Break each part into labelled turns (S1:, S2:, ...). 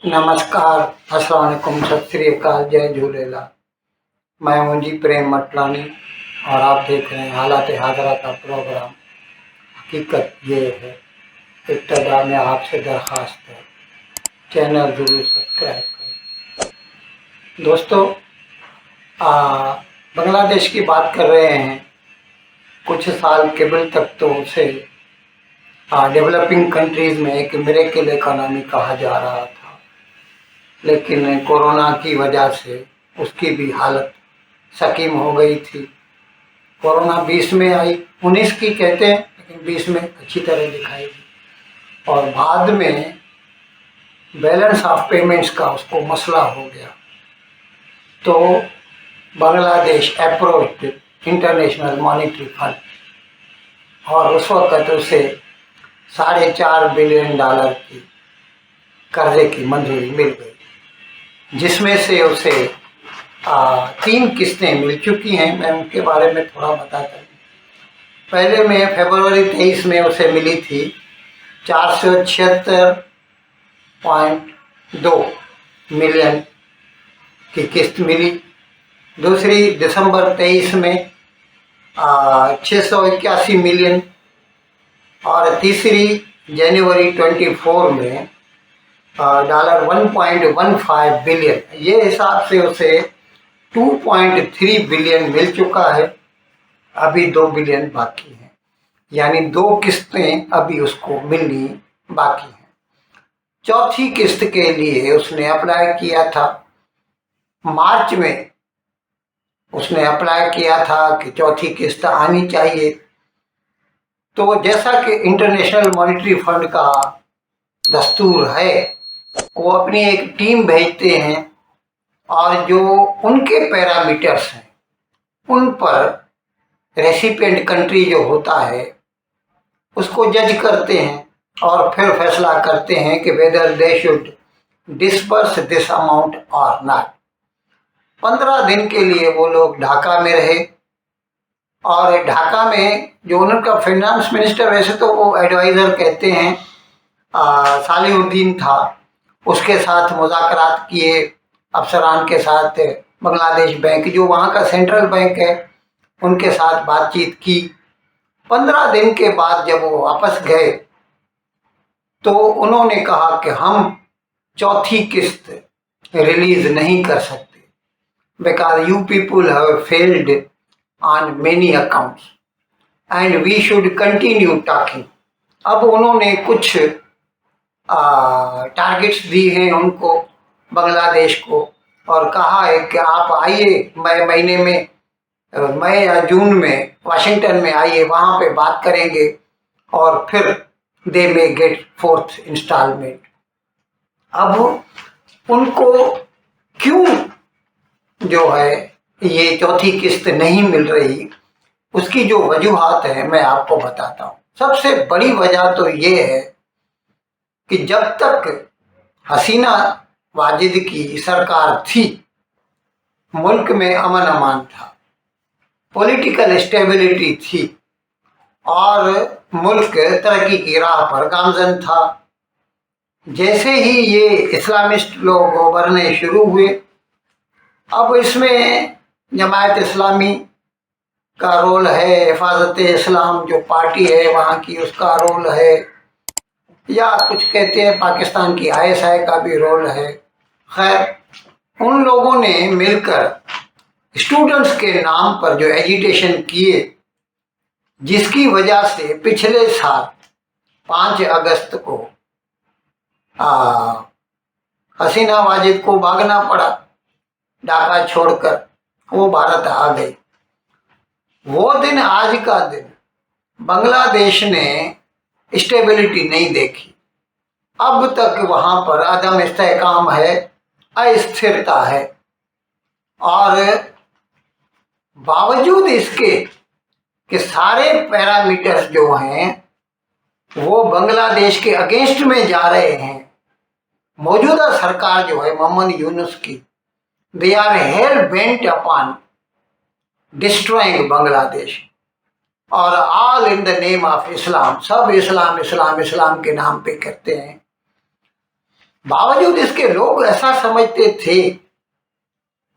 S1: नमस्कार, अस्सलाम वालेकुम, सत श्री अकाल, जय झूलेलाल। मैं हूं जी प्रेम मटलानी और आप देख रहे हैं हालात हाजरा का प्रोग्राम। हकीकत ये है, इब्तदा में आपसे दरख्वास्त है, चैनल जरूर सब्सक्राइब करें। दोस्तों, बांग्लादेश की बात कर रहे हैं। कुछ साल केबल तक तो उसे डेवलपिंग कंट्रीज़ में एक मिरेकल इकोनॉमी कहा जा रहा था, लेकिन कोरोना की वजह से उसकी भी हालत सकीम हो गई थी। कोरोना 20 में आई, 19 की कहते हैं, लेकिन 20 में अच्छी तरह दिखाई दी और बाद में बैलेंस ऑफ पेमेंट्स का उसको मसला हो गया। तो Bangladesh approached international monetary fund और उस वक्त उसे $4.5 बिलियन की कर्जे की मंजूरी मिल गई, जिसमें से उसे 3 किस्तें मिल चुकी हैं। मैं उनके बारे में थोड़ा बताता हूँ। पहले में फरवरी 23 में उसे मिली थी 476.2 मिलियन की किस्त मिली। दूसरी दिसंबर 23 में 681 मिलियन और तीसरी जनवरी 24 में $1.15 बिलियन। ये हिसाब से उसे 2.3 बिलियन मिल चुका है। अभी 2 बिलियन बाकी हैं, यानी 2 किस्तें अभी उसको मिलनी बाकी हैं। चौथी किस्त के लिए उसने अप्लाई किया था मार्च में। उसने अप्लाई किया था कि चौथी किस्त आनी चाहिए। तो जैसा कि इंटरनेशनल मॉनेटरी फंड का दस्तूर है, वो अपनी एक टीम भेजते हैं और जो उनके पैरामीटर्स हैं उन पर रेसिपिएंट कंट्री जो होता है उसको जज करते हैं और फिर फैसला करते हैं कि whether they should disperse this amount और नॉट। 15 दिन के लिए वो लोग ढाका में रहे और ढाका में जो उनका फाइनेंस मिनिस्टर, वैसे तो वो एडवाइज़र कहते हैं, सालिहुद्दीन था, उसके साथ मुज़ाकरात किए अफसरान के साथ। बांग्लादेश बैंक जो वहाँ का सेंट्रल बैंक है उनके साथ बातचीत की। 15 दिन के बाद जब वो वापस गए तो उन्होंने कहा कि हम चौथी किस्त रिलीज नहीं कर सकते, because you people have failed on many accounts and we should continue talking. अब उन्होंने कुछ टारगेट्स दी हैं उनको, बांग्लादेश को, और कहा है कि आप आइए मई या जून में वाशिंगटन में आइए, वहाँ पे बात करेंगे और फिर दे मे गेट 4th इंस्टॉलमेंट। अब उनको क्यों जो है ये चौथी किस्त नहीं मिल रही, उसकी जो वजूहात है मैं आपको बताता हूँ। सबसे बड़ी वजह तो ये है कि जब तक हसीना वाजिद की सरकार थी मुल्क में अमन अमान था, पॉलिटिकल स्टेबिलिटी थी और मुल्क तरक्की की राह पर गामजन था। जैसे ही ये इस्लामिस्ट लोग उभरने शुरू हुए, अब इसमें जमायत इस्लामी का रोल है, हिफाजत इस्लाम जो पार्टी है वहाँ की उसका रोल है, या कुछ कहते हैं पाकिस्तान की ISI का भी रोल है। खैर, उन लोगों ने मिलकर स्टूडेंट्स के नाम पर जो एजिटेशन किए, जिसकी वजह से पिछले साल 5 अगस्त को हसीना वाजिद को भागना पड़ा, ढाका छोड़कर वो भारत आ गई। वो दिन, आज का दिन, बांग्लादेश ने स्टेबिलिटी नहीं देखी। अब तक वहाँ पर अदम इस्तेहकाम है, अस्थिरता है, और बावजूद इसके कि सारे पैरामीटर्स जो हैं वो बांग्लादेश के अगेंस्ट में जा रहे हैं। मौजूदा सरकार जो है मोहम्मद यूनुस की, they are hell bent upon destroying Bangladesh, और all in the name of Islam. सब इस्लाम इस्लाम इस्लाम के नाम पे करते हैं। बावजूद इसके लोग ऐसा समझते थे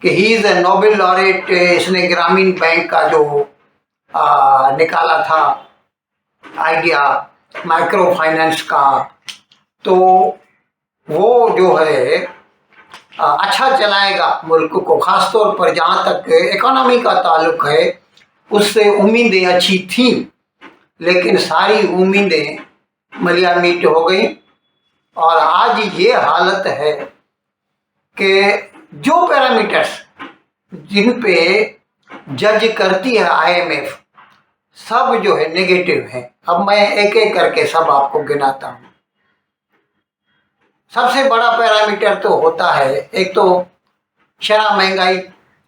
S1: कि he is a Nobel laureate, इसने ग्रामीण बैंक का जो निकाला था आइडिया माइक्रो फाइनेंस का, तो वो जो है अच्छा चलाएगा मुल्क को। खासतौर पर जहाँ तक इकोनॉमी का ताल्लुक है उससे उम्मीदें अच्छी थी, लेकिन सारी उम्मीदें मलियामीट हो गई। और आज ये हालत है कि जो पैरामीटर्स जिन पे जज करती है आईएमएफ, सब जो है नेगेटिव है। अब मैं एक एक करके सब आपको गिनाता हूँ। सबसे बड़ा पैरामीटर तो होता है, एक तो शराब महंगाई,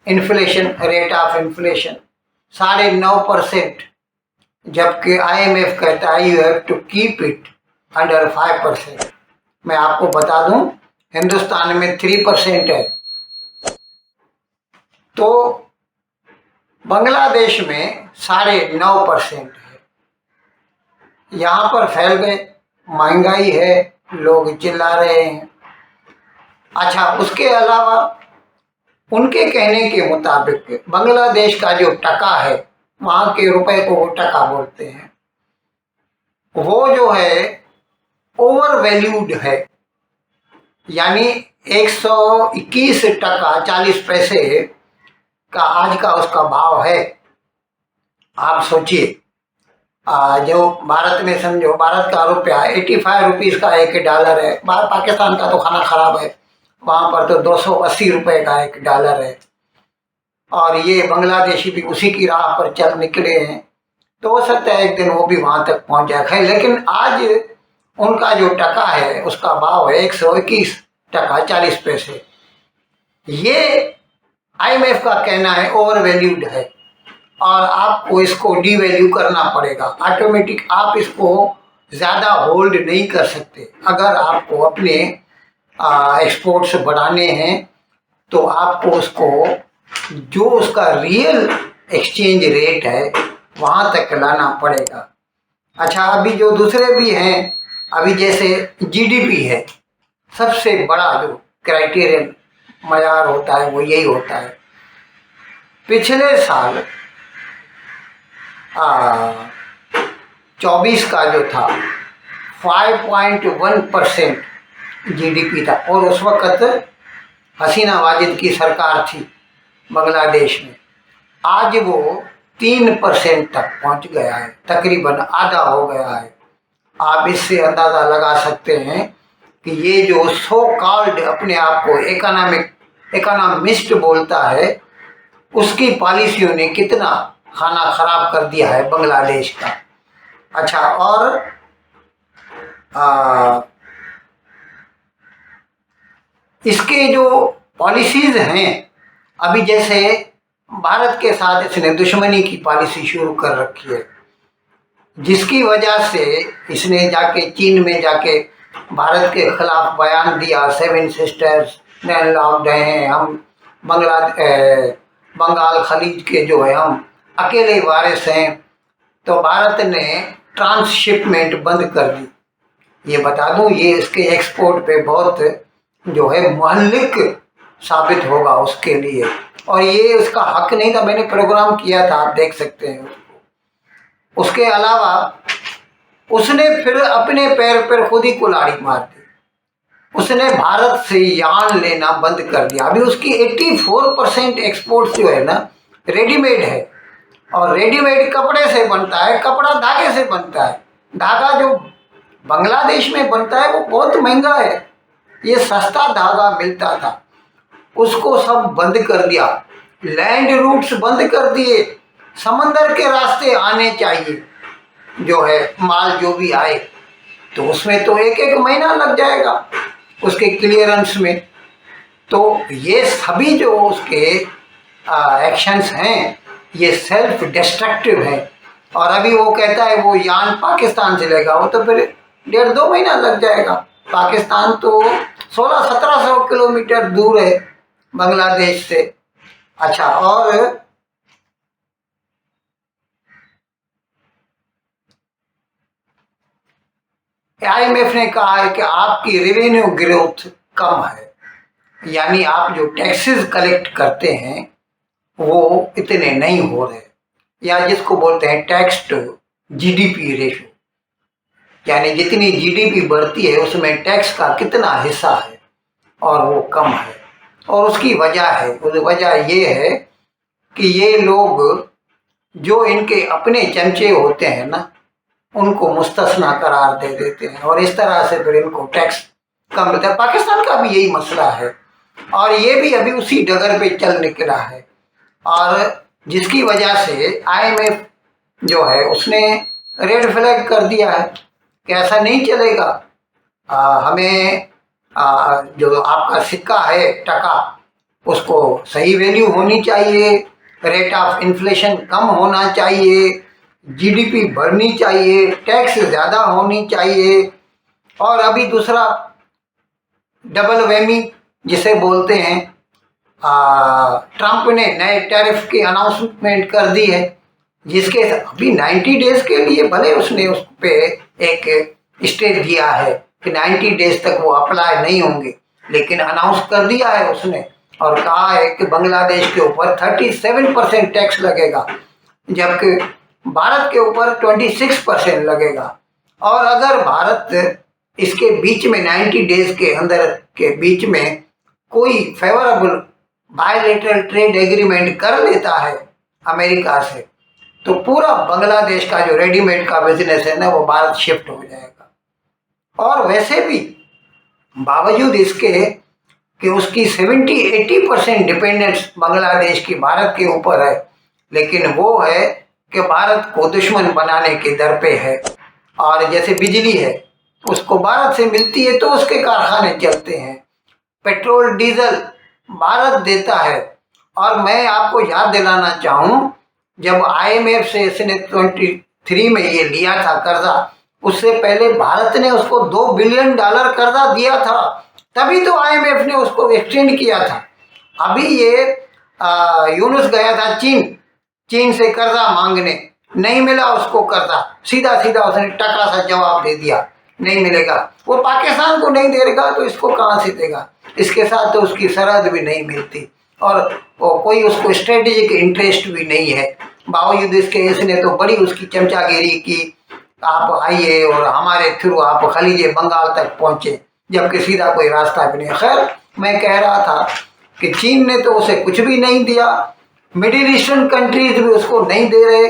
S1: इन्फ्लेशन, रेट ऑफ इन्फ्लेशन 9.5%, जबकि आईएमएफ कहता है you have to keep it under 5%। मैं आपको बता दूं हिंदुस्तान में 3% है, तो बांग्लादेश में 9.5% है। यहाँ पर फैल गए, महंगाई है, लोग चिल्ला रहे हैं। अच्छा, उसके अलावा उनके कहने के मुताबिक बांग्लादेश का जो टका है, वहाँ के रुपए को वो टका बोलते हैं, वो जो है ओवर वैल्यूड है। यानी 121 टका 40 पैसे का आज का उसका भाव है। आप सोचिए, जो भारत में समझो भारत का रुपया 85 रुपीज़ का $1 है। पाकिस्तान का तो खाना खराब है, वहाँ पर तो 280 रुपए का $1 है। और ये बांग्लादेशी भी उसी की राह पर चल निकले हैं, तो हो सकता है एक दिन वो भी वहाँ तक पहुँच जाए। लेकिन आज उनका जो टका है उसका भाव है 121 टका 40 पैसे। ये आईएमएफ का कहना है ओवर वैल्यूड है और आपको इसको डीवैल्यू करना पड़ेगा ऑटोमेटिक। आप इसको ज़्यादा होल्ड नहीं कर सकते। अगर आपको अपने एक्सपोर्ट्स बढ़ाने हैं तो आपको उसको जो उसका रियल एक्सचेंज रेट है वहाँ तक लाना पड़ेगा। अच्छा, अभी जो दूसरे भी हैं, अभी जैसे जीडीपी है, सबसे बड़ा जो क्राइटेरियन मयार होता है वो यही होता है। पिछले साल 24 का जो था 5.1% जीडीपी था, और उस वक़्त हसीना वाजिद की सरकार थी बांग्लादेश में। आज वो 3% तक पहुंच गया है, तकरीबन आधा हो गया है। आप इससे अंदाज़ा लगा सकते हैं कि ये जो सो कॉल्ड अपने आप को इकोनॉमिस्ट बोलता है, उसकी पॉलिसियों ने कितना खाना खराब कर दिया है बांग्लादेश का। अच्छा, और इसके जो पॉलिसीज हैं, अभी जैसे भारत के साथ इसने दुश्मनी की पॉलिसी शुरू कर रखी है, जिसकी वजह से इसने जाके चीन में जाके भारत के खिलाफ बयान दिया, 7 सिस्टर्स लैंडलॉक्ड हैं, हम बंगाल खलीज के जो है हम अकेले वारिस हैं। तो भारत ने ट्रांसशिपमेंट बंद कर दी। ये बता दूं, ये इसके एक्सपोर्ट पे बहुत जो है मुहल्लिक साबित होगा उसके लिए, और ये उसका हक नहीं था। मैंने प्रोग्राम किया था, आप देख सकते हैं उसको। उसके अलावा उसने फिर अपने पैर पर खुद ही कुल्हाड़ी मार दी। उसने भारत से यार्न लेना बंद कर दिया। अभी उसकी 84% एक्सपोर्ट जो है ना रेडीमेड है, और रेडीमेड कपड़े से बनता है, कपड़ा धागे से बनता है। धागा जो बांग्लादेश में बनता है वो बहुत महंगा है, ये सस्ता धागा मिलता था, उसको सब बंद कर दिया। लैंड रूट्स बंद कर दिए, समंदर के रास्ते आने चाहिए जो है माल जो भी आए, तो उसमें तो एक एक महीना लग जाएगा उसके क्लियरेंस में। तो ये सभी जो उसके एक्शंस हैं ये सेल्फ डिस्ट्रक्टिव है। और अभी वो कहता है वो यान पाकिस्तान से लेगा, वो तो फिर 1.5-2 महीना लग जाएगा। पाकिस्तान तो 1600-1700 किलोमीटर दूर है बांग्लादेश से। अच्छा, और आईएमएफ ने कहा है कि आपकी रेवेन्यू ग्रोथ कम है, यानी आप जो टैक्सेस कलेक्ट करते हैं वो इतने नहीं हो रहे, या जिसको बोलते हैं टैक्स टू जीडीपी रेशो, यानी जितनी जीडीपी बढ़ती है उसमें टैक्स का कितना हिस्सा है और वो कम है। और उसकी वजह ये है कि ये लोग जो इनके अपने चमचे होते हैं ना, उनको मुस्तस्ना करार दे देते हैं और इस तरह से फिर इनको टैक्स कम मिलता है। पाकिस्तान का भी यही मसला है और ये भी अभी उसी डगर पे चल निकला है, और जिसकी वजह से आईएमएफ जो है उसने रेड फ्लैग कर दिया है कि ऐसा नहीं चलेगा। हमें जो आपका सिक्का है टका, उसको सही वैल्यू होनी चाहिए, रेट ऑफ इन्फ्लेशन कम होना चाहिए, जीडीपी बढ़नी चाहिए, टैक्स ज़्यादा होनी चाहिए। और अभी दूसरा डबल वेमी जिसे बोलते हैं, ट्रंप ने नए टैरिफ की अनाउंसमेंट कर दी है, जिसके अभी 90 डेज के लिए भले उसने उस पर एक स्टे दिया है कि 90 डेज तक वो अप्लाई नहीं होंगे, लेकिन अनाउंस कर दिया है उसने और कहा है कि बांग्लादेश के ऊपर 37% टैक्स लगेगा, जबकि भारत के ऊपर 26% लगेगा। और अगर भारत इसके बीच में 90 डेज के अंदर के बीच में कोई फेवरेबल बायलैटरल ट्रेड एग्रीमेंट कर लेता है अमेरिका से, तो पूरा बांग्लादेश का जो रेडीमेड का बिजनेस है ना वो भारत शिफ्ट हो जाएगा। और वैसे भी बावजूद इसके कि उसकी 70-80% डिपेंडेंस बांग्लादेश की भारत के ऊपर है, लेकिन वो है कि भारत को दुश्मन बनाने के दर पे है। और जैसे बिजली है उसको भारत से मिलती है तो उसके कारखाने चलते हैं, पेट्रोल डीजल भारत देता है। और मैं आपको याद दिलाना चाहूँ, जब आईएमएफ से इसने 23 में ये लिया था कर्जा, उससे पहले भारत ने उसको $2 बिलियन कर्जा दिया था, तभी तो आईएमएफ ने उसको एक्सटेंड किया था। अभी ये यूनुस गया था चीन से कर्जा मांगने, नहीं मिला उसको कर्जा, सीधा सीधा उसने टकरा सा जवाब दे दिया, नहीं मिलेगा। वो पाकिस्तान को नहीं देगा तो इसको कहाँ से देगा, इसके साथ तो उसकी सरहद भी नहीं मिलती और कोई उसको स्ट्रेटेजिक इंटरेस्ट भी नहीं है। बावजूद इसके इसने तो बड़ी उसकी चमचागिरी की, आप आइए और हमारे थ्रू आप खलीज बंगाल तक पहुँचे, जबकि सीधा कोई रास्ता भी नहीं। खैर, मैं कह रहा था कि चीन ने तो उसे कुछ भी नहीं दिया, मिडिल ईस्टर्न कंट्रीज भी उसको नहीं दे रहे,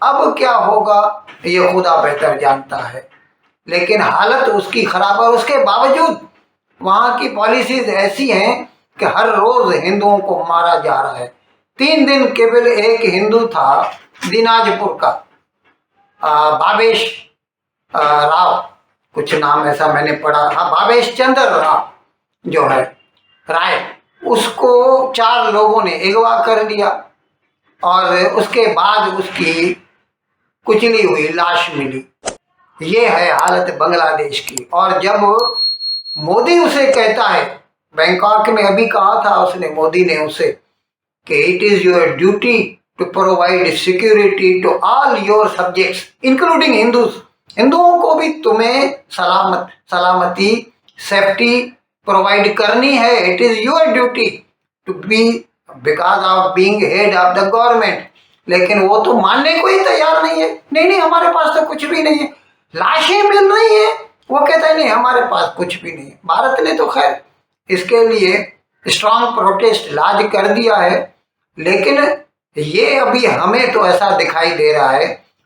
S1: अब क्या होगा ये खुदा बेहतर जानता है। लेकिन हालत उसकी खराब है, उसके बावजूद वहाँ की पॉलिसीज ऐसी हैं कि हर रोज हिंदुओं को मारा जा रहा है। 3 दिन केवल एक हिंदू था दिनाजपुर का, भावेश राव, कुछ नाम ऐसा मैंने पढ़ा, हाँ भावेश चंद्र राव जो है राय, उसको 4 लोगों ने अगवा कर लिया और उसके बाद उसकी कुचली हुई लाश मिली। ये है हालत बांग्लादेश की। और जब मोदी उसे कहता है, बैंकॉक में अभी कहा था उसने, मोदी ने उसे, कि it is your duty to provide security to all your subjects including Hindus, हिंदुओं को भी तुम्हें सलामती सेफ्टी प्रोवाइड करनी है, it is your duty to be because of being head of the government. लेकिन वो तो मानने को ही तैयार नहीं है, नहीं हमारे पास तो कुछ भी नहीं है, लाशें मिल रही हैं, वो कहता है नहीं हमारे पास कुछ भी नहीं है। भारत ने तो खैर इसके लिए स्ट्रांग प्रोटेस्ट लॉन्च कर दिया है, लेकिन ये अभी हमें तो ऐसा दिखाई दे रहा है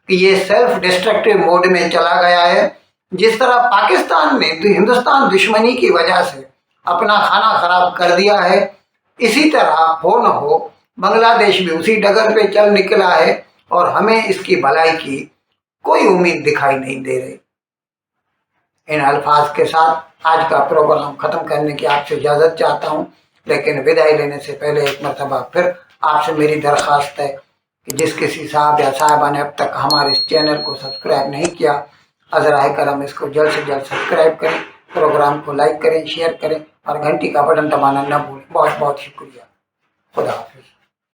S1: कि ये सेल्फ डिस्ट्रक्टिव मोड में चला गया है। जिस तरह पाकिस्तान ने तो हिंदुस्तान दुश्मनी की वजह से अपना खाना खराब कर दिया है, इसी तरह हो न हो बांग्लादेश भी उसी डगर पे चल निकला है और हमें इसकी भलाई की कोई उम्मीद दिखाई नहीं दे रही। इन अल्फाज के साथ आज का प्रोग्राम खत्म करने की आपसे इजाज़त चाहता हूँ, लेकिन विदाई लेने से पहले एक मरतबा फिर आपसे मेरी दरख्वास्त है कि जिस किसी साहब या साहबा ने अब तक हमारे इस चैनल को सब्सक्राइब नहीं किया, अज़राए करम इसको जल्द से जल्द सब्सक्राइब करें, प्रोग्राम को लाइक करें, शेयर करें और घंटी का बटन दबाना न भूलें। बहुत बहुत शुक्रिया। खुदा हाफिज़।